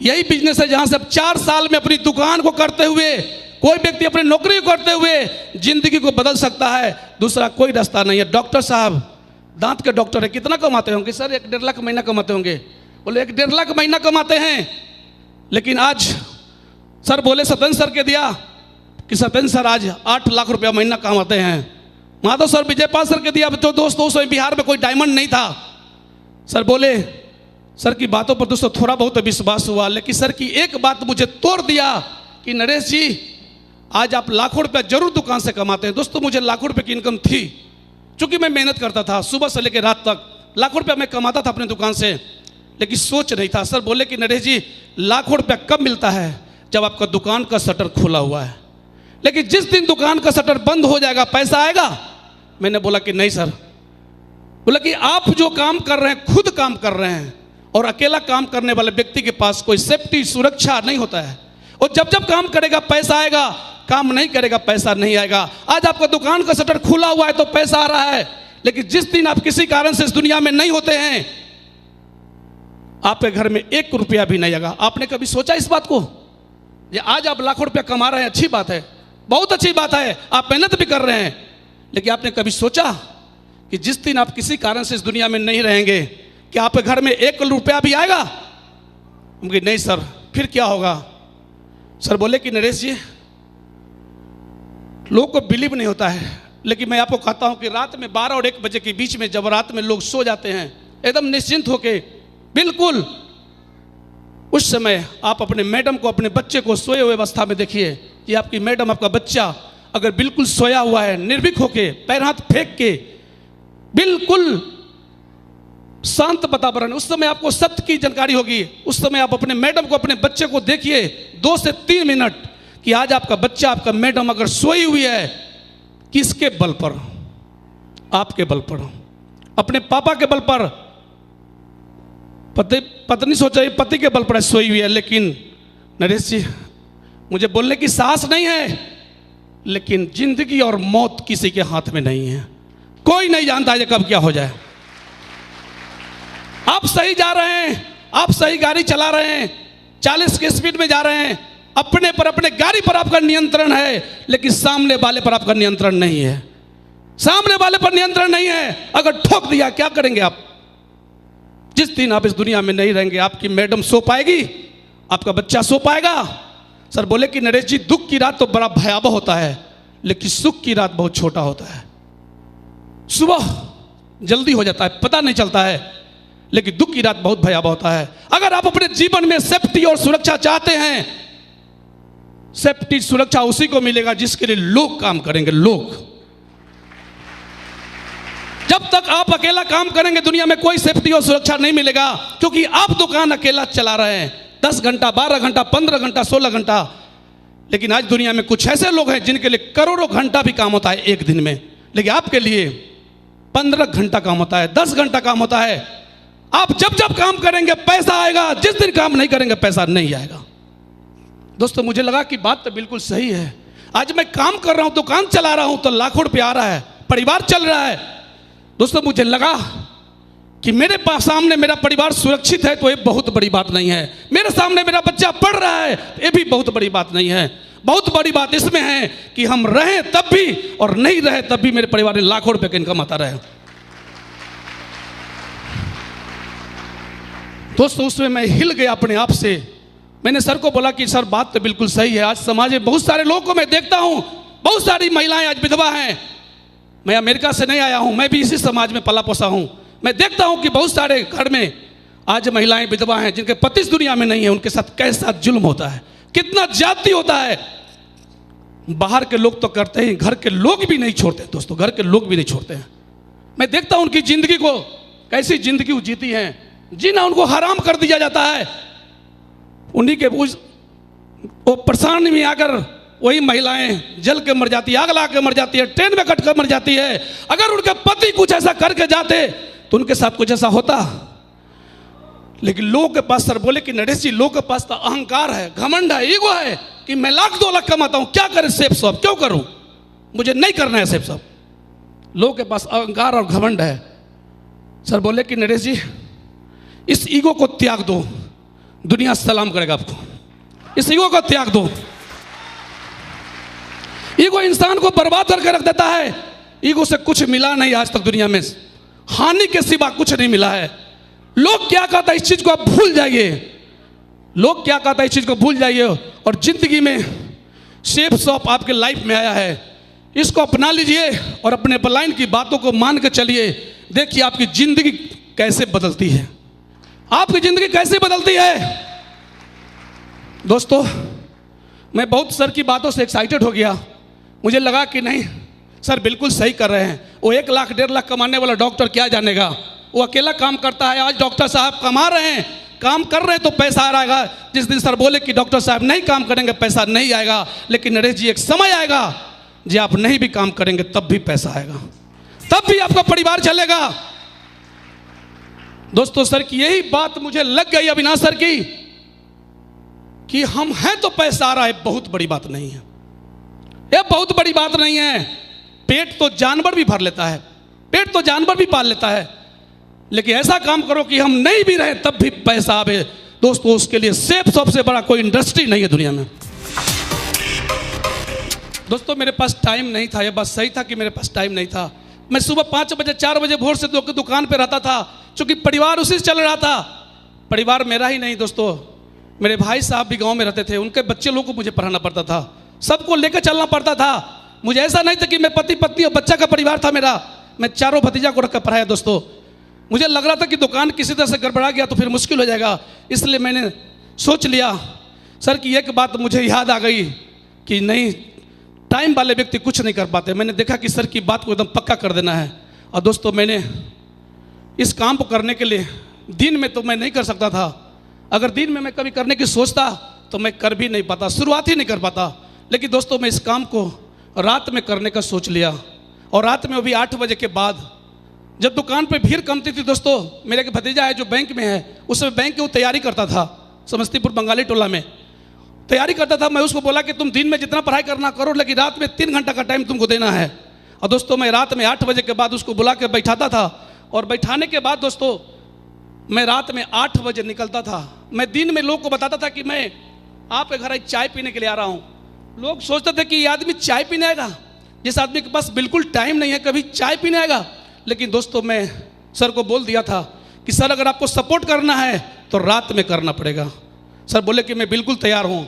यही बिजनेस है जहां से अब 4 साल में अपनी दुकान को करते हुए कोई व्यक्ति अपनी नौकरी को करते हुए जिंदगी को बदल सकता है। दूसरा कोई रास्ता नहीं है। डॉक्टर साहब दांत के डॉक्टर है, कितना कमाते होंगे सर? 1-1.5 लाख महीना कमाते होंगे। बोले 1-1.5 लाख महीना कमाते हैं, लेकिन आज सर बोले सत्येंद्र सर के दिया कि सत्येंद्र सर आज 8 लाख रुपया महीना कमाते हैं। माधव सर विजयपाल सर के दिया तो दोस्तों उस समय बिहार में कोई डायमंड नहीं था। सर बोले सर की बातों पर दोस्तों थोड़ा बहुत विश्वास हुआ, लेकिन सर की एक बात मुझे तोड़ दिया कि नरेश जी आज आप लाखों रुपया जरूर दुकान से कमाते हैं। दोस्तों मुझे लाखों रुपए की इनकम थी, क्योंकि मैं मेहनत करता था सुबह से लेकर रात तक, लाखों रुपया मैं कमाता था अपने दुकान से, लेकिन सोच नहीं था। सर बोले कि नरेश जी लाखों रुपया कब मिलता है? जब आपका दुकान का शटर खुला हुआ है, लेकिन जिस दिन दुकान का शटर बंद हो जाएगा पैसा आएगा। मैंने बोला कि नहीं सर। बोला कि आप जो काम कर रहे हैं खुद काम कर रहे हैं, और अकेला काम करने वाले व्यक्ति के पास कोई सेफ्टी सुरक्षा नहीं होता है। और जब जब काम करेगा पैसा आएगा, काम नहीं करेगा पैसा नहीं आएगा। आज आपका दुकान का शटर खुला हुआ है तो पैसा आ रहा है, लेकिन जिस दिन आप किसी कारण से इस दुनिया में नहीं होते हैं, आपके घर में 1 रुपया भी नहीं आएगा। आपने कभी सोचा इस बात को? ये आज आप लाखों रुपया कमा रहे हैं, अच्छी बात है, बहुत अच्छी बात है, आप मेहनत भी कर रहे हैं, लेकिन आपने कभी सोचा कि जिस दिन आप किसी कारण से इस दुनिया में नहीं रहेंगे, क्या आपके घर में 1 रुपया भी आएगा? मुझे नहीं सर, फिर क्या होगा? सर बोले कि नरेश जी लोग को बिलीव नहीं होता है, लेकिन मैं आपको कहता हूं कि रात में 12 और 1 बजे के बीच में जब रात में लोग सो जाते हैं एकदम निश्चिंत होके, बिल्कुल उस समय आप अपने मैडम को, अपने बच्चे को सोए हुए अवस्था में देखिए कि आपकी मैडम, आपका बच्चा अगर बिल्कुल सोया हुआ है, निर्भीक होके, पैर हाथ फेंक के, बिल्कुल शांत वातावरण, उस समय आपको सत्य की जानकारी होगी। उस समय आप अपने मैडम को, अपने बच्चे को देखिए 2 से 3 मिनट कि आज आपका बच्चा, आपका मैडम अगर सोई हुई है, किसके बल पर? आपके बल पर, अपने पापा के बल पर। पत्नी सोचा पति के बल पर सोई हुई है, लेकिन नरेश जी मुझे बोलने की साहस नहीं है, लेकिन जिंदगी और मौत किसी के हाथ में नहीं है। कोई नहीं जानता ये कब क्या हो जाए। आप सही जा रहे हैं, आप सही गाड़ी चला रहे हैं, 40 की स्पीड में जा रहे हैं, अपने पर, अपने गाड़ी पर आपका नियंत्रण है, लेकिन सामने वाले पर आपका नियंत्रण नहीं है। सामने वाले पर नियंत्रण नहीं है, अगर ठोक दिया क्या करेंगे आप? जिस दिन आप इस दुनिया में नहीं रहेंगे, आपकी मैडम सो पाएगी, आपका बच्चा सो पाएगा। सर बोले कि नरेश जी दुख की रात तो बड़ा भयावह होता है, लेकिन सुख की रात बहुत छोटा होता है। सुबह जल्दी हो जाता है, पता नहीं चलता है, लेकिन दुख की रात बहुत भयावह होता है। अगर आप अपने जीवन में सेफ्टी और सुरक्षा चाहते हैं, सेफ्टी सुरक्षा उसी को मिलेगा जिसके लिए लोग काम करेंगे। लोग, जब तक आप अकेला काम करेंगे दुनिया में कोई सेफ्टी और सुरक्षा नहीं मिलेगा, क्योंकि आप दुकान अकेला चला रहे हैं 10 घंटा, 12 घंटा, 15 घंटा, 16 घंटा। लेकिन आज दुनिया में कुछ ऐसे लोग हैं जिनके लिए करोड़ों घंटा भी काम होता है एक दिन में, लेकिन आपके लिए 15 घंटा काम होता है, 10 घंटा काम होता है। आप जब जब काम करेंगे पैसा आएगा, जिस दिन काम नहीं करेंगे पैसा नहीं आएगा। दोस्तों मुझे लगा कि बात तो बिल्कुल सही है। आज मैं काम कर रहा हूं, दुकान चला रहा हूं तो लाखों रुपया आ रहा है, परिवार चल रहा है। दोस्तों मुझे लगा कि मेरे पास सामने मेरा परिवार सुरक्षित है तो ये बहुत बड़ी बात नहीं है, मेरे सामने मेरा बच्चा पढ़ रहा है ये भी बहुत बड़ी बात नहीं है। बहुत बड़ी बात इसमें है कि हम रहें तब भी और नहीं रहे तब भी मेरे परिवार में लाखों रुपए का इनकम आता रहे। दोस्तों उसमें मैं हिल गया अपने आप से। मैंने सर को बोला कि सर बात तो बिल्कुल सही है। आज समाज में बहुत सारे लोगों को मैं देखता हूं, बहुत सारी महिलाएं आज विधवा हैं। मैं अमेरिका से नहीं आया हूं, मैं भी इसी समाज में पला पोसा हूं। मैं देखता हूं कि बहुत सारे घर में आज महिलाएं विधवा हैं जिनके पति इस दुनिया में नहीं है, उनके साथ कैसा जुल्म होता है, कितना ज्यादती होता है। बाहर के लोग तो करते हैं, घर के लोग भी नहीं छोड़ते। दोस्तों घर के लोग भी नहीं छोड़ते हैं। मैं देखता हूं उनकी जिंदगी को, कैसी जिंदगी वो जीती हैं, जीना उनको हराम कर दिया जाता है। उन्हीं के वो परेशानी में आकर वही महिलाएं जल के मर जाती है, आग लगा के मर जाती है, ट्रेन में कट कर मर जाती है। अगर उनके पति कुछ ऐसा करके जाते तो उनके साथ कुछ ऐसा होता। लेकिन लोगों के पास, सर बोले कि नरेश जी लोगों के पास तो अहंकार है, घमंड है, ईगो है कि मैं 1-2 लाख कमाता हूं, क्या करें सेफ सब, क्यों करूं, मुझे नहीं करना है सेफ सब। लोगों के पास अहंकार और घमंड है। सर बोले कि नरेश जी इस ईगो को त्याग दो, दुनिया सलाम करेगा आपको। इस ईगो को त्याग दो। ईगो इंसान को बर्बाद करके रख देता है। ईगो से कुछ मिला नहीं आज तक दुनिया में, हानि के सिवा कुछ नहीं मिला है। लोग क्या कहता है इस चीज को आप भूल जाइए। लोग क्या कहता है इस चीज को भूल जाइए और जिंदगी में शेप शॉप आपके लाइफ में आया है, इसको अपना लीजिए और अपने बलाइन की बातों को मान के चलिए। देखिए आपकी जिंदगी कैसे बदलती है, आपकी जिंदगी कैसे बदलती है। दोस्तों मैं बहुत सर की बातों से एक्साइटेड हो गया। मुझे लगा कि नहीं सर बिल्कुल सही कर रहे हैं। वो 1 लाख 1.5 लाख कमाने वाला डॉक्टर क्या जानेगा, वो अकेला काम करता है। आज डॉक्टर साहब कमा रहे हैं, काम कर रहे हैं तो पैसा आ रहेगा। जिस दिन सर बोले कि डॉक्टर साहब नहीं काम करेंगे पैसा नहीं आएगा, लेकिन नरेश जी एक समय आएगा जी आप नहीं भी काम करेंगे तब भी पैसा आएगा, तब भी आपका परिवार चलेगा। दोस्तों सर की यही बात मुझे लग गई अविनाश सर की कि हम हैं तो पैसा आ रहा है, बहुत बड़ी बात नहीं है, यह बहुत बड़ी बात नहीं है। पेट तो जानवर भी भर लेता है, पेट तो जानवर भी पाल लेता है, लेकिन ऐसा काम करो कि हम नहीं भी रहे तब भी पैसा आवे। दोस्तों उसके लिए सेफ सबसे बड़ा कोई इंडस्ट्री नहीं है दुनिया में। दोस्तों मेरे पास टाइम नहीं था, यह बात सही था कि मेरे पास टाइम नहीं था। मैं सुबह 5 बजे 4 बजे भोर से दुकान पे रहता था, क्योंकि परिवार उसी से चल रहा था। परिवार मेरा ही नहीं दोस्तों, मेरे भाई साहब भी गांव में रहते थे, उनके बच्चे लोगों को मुझे पढ़ाना पड़ता था, सबको लेकर चलना पड़ता था। मुझे ऐसा नहीं था कि मैं पति पत्नी और बच्चा का परिवार था मेरा, मैं चारों भतीजा को रखकर पढ़ाया। दोस्तों मुझे लग रहा था कि दुकान किसी तरह से गड़बड़ा गया तो फिर मुश्किल हो जाएगा, इसलिए मैंने सोच लिया। सर की एक बात मुझे याद आ गई कि नहीं, टाइम वाले व्यक्ति कुछ नहीं कर पाते। मैंने देखा कि सर की बात को एकदम पक्का कर देना है। और दोस्तों मैंने इस काम को करने के लिए दिन में तो मैं नहीं कर सकता था, अगर दिन में मैं कभी करने की सोचता तो मैं कर भी नहीं पाता, शुरुआत ही नहीं कर पाता। लेकिन दोस्तों मैं इस काम को रात में करने का सोच लिया, और रात में वो भी 8 बजे के बाद, जब दुकान पे भीड़ कमती थी। दोस्तों मेरे एक भतीजा है जो बैंक में है, उस समय बैंक की वो तैयारी करता था, समस्तीपुर बंगाली टोला में तैयारी करता था। मैं उसको बोला कि तुम दिन में जितना पढ़ाई करना करो, लेकिन रात में 3 घंटा का टाइम तुमको देना है। और दोस्तों मैं रात में 8 बजे के बाद उसको बुला के बैठाता था, और बैठाने के बाद दोस्तों मैं रात में 8 बजे निकलता था। मैं दिन में लोग को बताता था कि मैं आपके घर चाय पीने के लिए आ रहा हूँ। लोग सोचते थे कि ये आदमी चाय पीने आएगा, जिस आदमी के पास बिल्कुल टाइम नहीं है कभी चाय पीने आएगा। लेकिन दोस्तों मैं सर को बोल दिया था कि सर अगर आपको सपोर्ट करना है तो रात में करना पड़ेगा। सर बोले कि मैं बिल्कुल तैयार हूँ।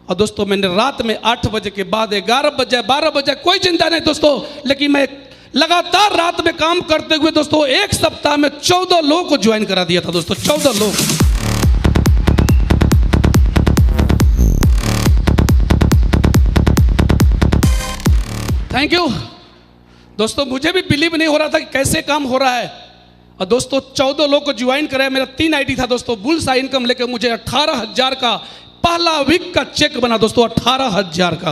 और दोस्तों मैंने रात में 8 बजे के बाद 11 बजे 12 बजे कोई चिंता नहीं दोस्तों, लेकिन मैं लगातार रात में काम करते हुए दोस्तों 1 सप्ताह में 14 लोगों को ज्वाइन करा दिया था। दोस्तों 14 लोग। थैंक यू दोस्तों, मुझे भी बिलीव नहीं हो रहा था कि कैसे काम हो रहा है। और दोस्तों 14 लोग को ज्वाइन कराया। मेरा 3 आईडी था दोस्तों, बुलसा इनकम लेकर मुझे 18,000 का पहला वीक का चेक बना दोस्तों, 18,000 का।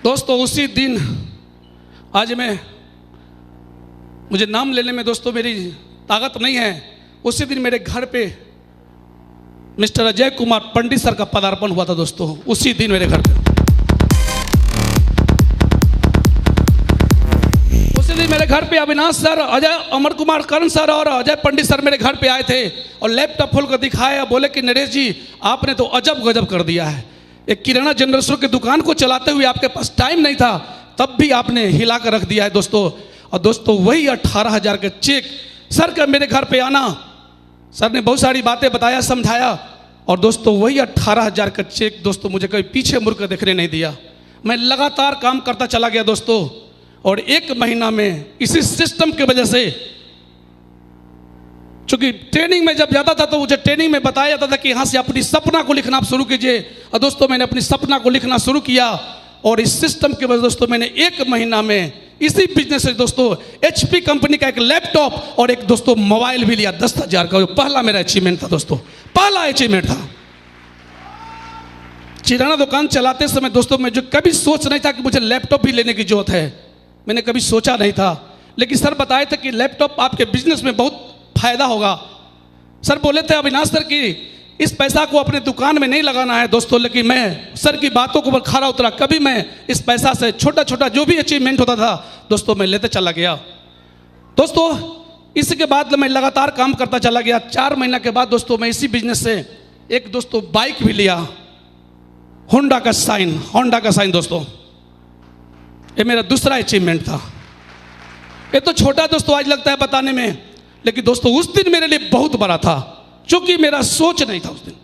दोस्तों उसी दिन, आज मुझे नाम लेने में दोस्तों मेरी ताकत नहीं है, उसी दिन मेरे घर पे मिस्टर अजय कुमार पंडित सर का पदार्पण हुआ था दोस्तों, उसी दिन मेरे घर पे। उसी दिन मेरे घर पे अविनाश सर, अमर कुमार कर्ण सर और अजय पंडित सर मेरे घर पे आए थे और लैपटॉप खोल कर दिखाया, बोले कि नरेश जी आपने तो अजब गजब कर दिया है। एक किराना जनरल स्टोर की दुकान को चलाते हुए आपके पास टाइम नहीं था, तब भी आपने हिला कर रख दिया है दोस्तों। और दोस्तों वही 18,000 का चेक सर का मेरे घर पे आना, सर ने बहुत सारी बातें बताया, समझाया, और दोस्तों वही 18,000 का चेक दोस्तों मुझे कभी पीछे मुड़ कर देखने नहीं दिया। मैं लगातार काम करता चला गया दोस्तों, और 1 महीना में इसी सिस्टम की वजह से, चूंकि ट्रेनिंग में जब जाता था तो मुझे ट्रेनिंग में बताया जाता था कि यहाँ से अपनी सपना को लिखना आप शुरू कीजिए। और दोस्तों मैंने अपनी सपना को लिखना शुरू किया, और इस सिस्टम की वजह से दोस्तों मैंने 1 महीना में इसी बिजनेस से दोस्तों HP कंपनी का एक लैपटॉप और एक दोस्तों मोबाइल भी लिया 10,000 का। पहला मेरा अचीवमेंट था दोस्तों, पहला अचीवमेंट था। किराना दुकान चलाते समय दोस्तों मैं जो कभी सोच नहीं था कि मुझे लैपटॉप भी लेने की जरूरत है, मैंने कभी सोचा नहीं था। लेकिन सर बताए थे कि लैपटॉप आपके बिजनेस में बहुत फायदा होगा। सर बोले थे अविनाश सर कि इस पैसा को अपने दुकान में नहीं लगाना है दोस्तों, लेकिन मैं सर की बातों को खरा उतरा। कभी मैं इस पैसा से छोटा छोटा जो भी अचीवमेंट होता था दोस्तों मैं लेते चला गया। दोस्तों इसके बाद मैं लगातार काम करता चला गया। 4 महीना के बाद दोस्तों मैं इसी बिजनेस से एक दोस्तों बाइक भी लिया, होंडा का साइन दोस्तों। ये मेरा दूसरा अचीवमेंट था। ये तो छोटा दोस्तों आज लगता है बताने में, लेकिन दोस्तों उस दिन मेरे लिए बहुत बड़ा था, क्योंकि मेरा सोच नहीं था उस दिन।